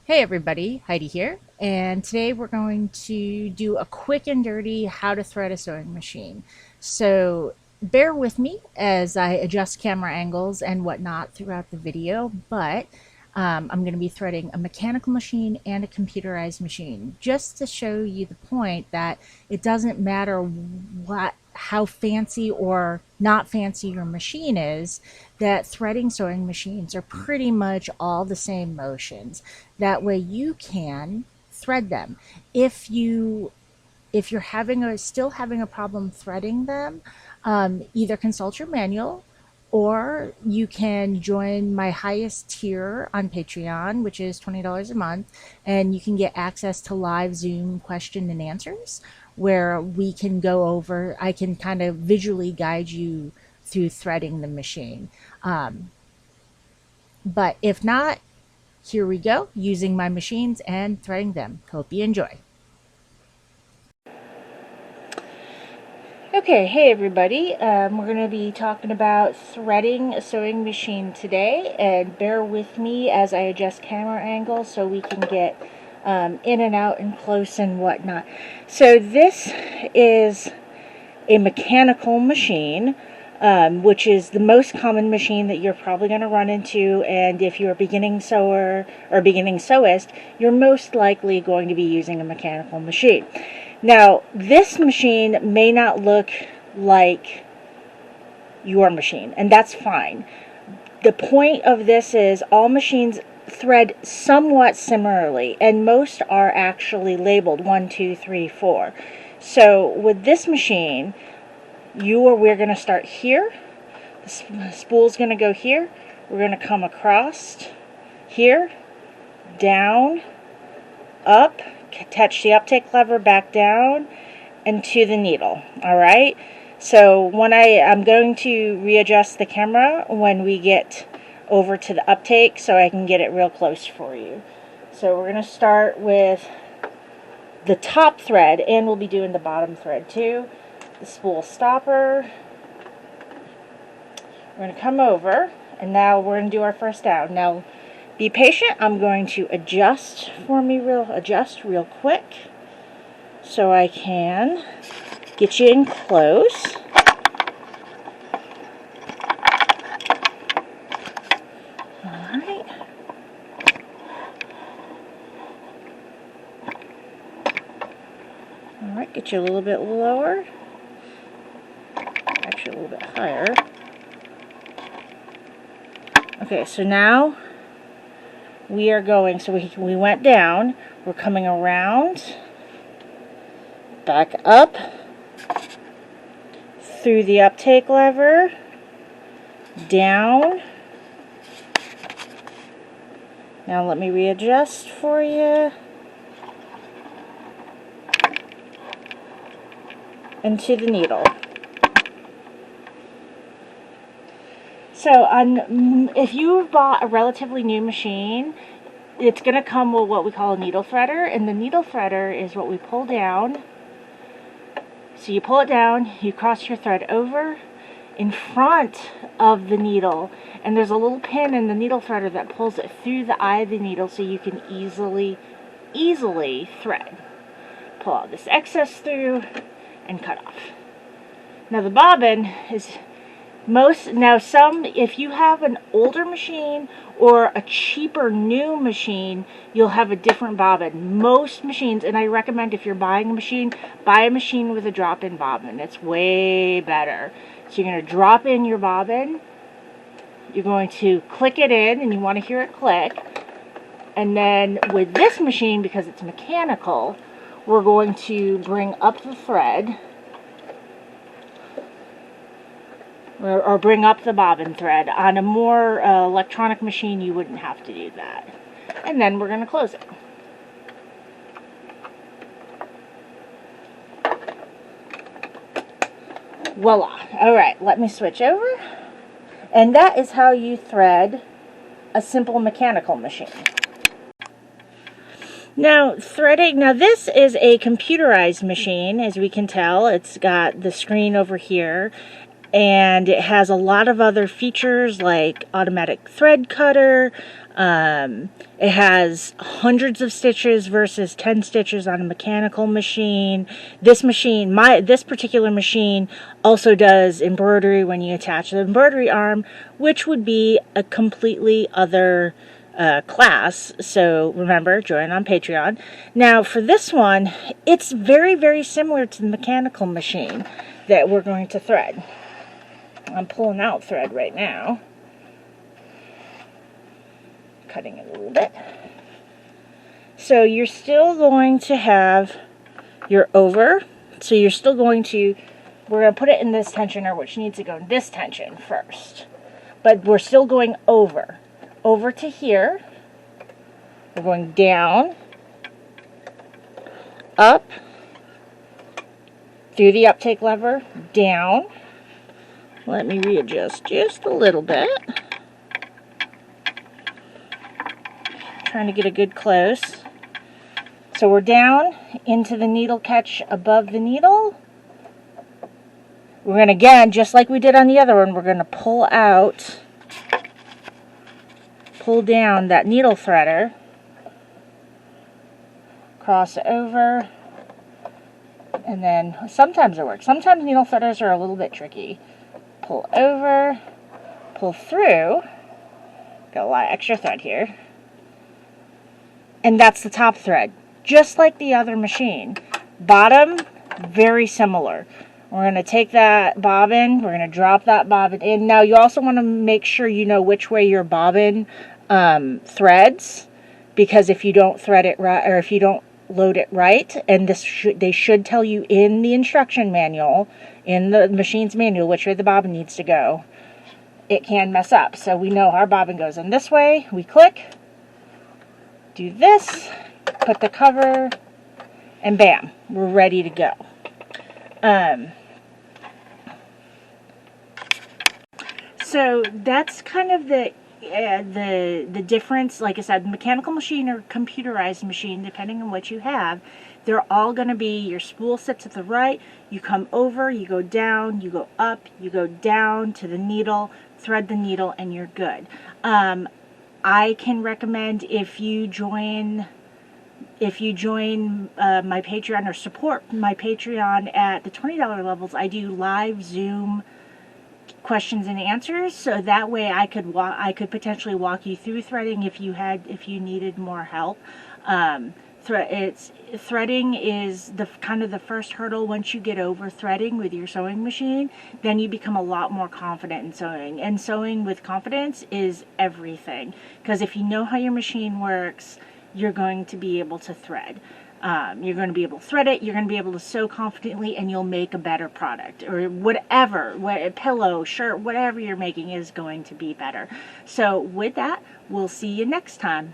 Hey everybody, Heidi here, and today we're going to do a quick and dirty how to thread a sewing machine. So bear with me as I adjust camera angles and whatnot throughout the video, but I'm going to be threading a mechanical machine and a computerized machine just to show you the point that it doesn't matter how fancy or not fancy your machine is, that threading sewing machines are pretty much all the same motions. That way you can thread them. If you're still having a problem threading them, either consult your manual or you can join my highest tier on Patreon, which is $20 a month, and you can get access to live Zoom question and answers where we can go over, I can kind of visually guide you through threading the machine. But if not, here we go, using my machines and threading them. Hope you enjoy. Okay, hey everybody, we're going to be talking about threading a sewing machine today, and bear with me as I adjust camera angles so we can get in and out and close and whatnot. So this is a mechanical machine, which is the most common machine that you're probably going to run into, and if you're a beginning sewer or beginning sewist, you're most likely going to be using a mechanical machine. Now, this machine may not look like your machine, and that's fine. The point of this is all machines thread somewhat similarly, and most are actually labeled 1, 2, 3, 4. So with this machine, we're going to start here. The spool's going to go here. We're going to come across here, down, up, touch the uptake lever, back down, and to the needle. Alright? So when I'm going to readjust the camera when we get over to the uptake so I can get it real close for you. So we're going to start with the top thread, and we'll be doing the bottom thread too. The spool stopper. We're going to come over, and now we're going to do our first down. Now, be patient. I'm going to adjust real quick so I can get you in close. Alright. Alright, get you a little bit lower. Actually, a little bit higher. Okay, so now we are going, so we went down, we're coming around, back up, through the uptake lever, down. Now let me readjust for you. And to the needle. So if you bought a relatively new machine, it's going to come with what we call a needle threader, and the needle threader is what we pull down. So you pull it down, you cross your thread over in front of the needle, and there's a little pin in the needle threader that pulls it through the eye of the needle so you can easily thread. Pull all this excess through and cut off. Now the bobbin is if you have an older machine or a cheaper new machine, you'll have a different bobbin. Most machines, and I recommend if you're buying a machine, buy a machine with a drop-in bobbin. It's way better. So you're going to drop in your bobbin, you're going to click it in, and you want to hear it click. And then with this machine, because it's mechanical, we're going to bring up the thread, or bring up the bobbin thread. On a more electronic machine, you wouldn't have to do that. And then we're going to close it. Voila. Alright, let me switch over. And that is how you thread a simple mechanical machine. Now, this is a computerized machine, as we can tell. It's got the screen over here, and it has a lot of other features like automatic thread cutter, It has hundreds of stitches versus 10 stitches on a mechanical machine. This particular machine also does embroidery when you attach the embroidery arm, which would be a completely other class. So remember, join on Patreon. Now for this one, it's very, very similar to the mechanical machine that we're going to thread. I'm pulling out thread right now, cutting it a little bit. So you're still going to have your over. So you're still going to, we're going to put it in this tensioner, which needs to go in this tension first. But we're still going over to here. We're going down, up, through the uptake lever, down. Let me readjust just a little bit. Trying to get a good close. So we're down into the needle catch above the needle. We're going to, again, just like we did on the other one, we're going to pull down that needle threader, cross it over, and then sometimes it works. Sometimes needle threaders are a little bit tricky. Pull over, pull through, got a lot of extra thread here, and that's the top thread, just like the other machine. Bottom, very similar. We're going to take that bobbin, we're going to drop that bobbin in. Now you also want to make sure you know which way your bobbin threads, because if you don't thread it right, or if you don't load it right, and they should tell you in the instruction manual, in the machine's manual, which way the bobbin needs to go, it can mess up. So we know our bobbin goes in this way, we click, do this, put the cover, and bam, we're ready to go. So that's kind of the difference. Like I said, mechanical machine or computerized machine, depending on what you have, they're all going to be, your spool sits at the right, you come over, you go down, you go up, you go down to the needle, thread the needle, and you're good. I can recommend if you join my Patreon or support my Patreon at the $20 levels, I do live Zoom questions and answers, so that way I could potentially walk you through threading if you needed more help. Threading is kind of the first hurdle. Once you get over threading with your sewing machine, then you become a lot more confident in sewing. And sewing with confidence is everything, because if you know how your machine works, you're going to be able to thread. You're going to be able to thread it, you're going to be able to sew confidently, and you'll make a better product. Or whatever, a pillow, shirt, whatever you're making is going to be better. So with that, we'll see you next time.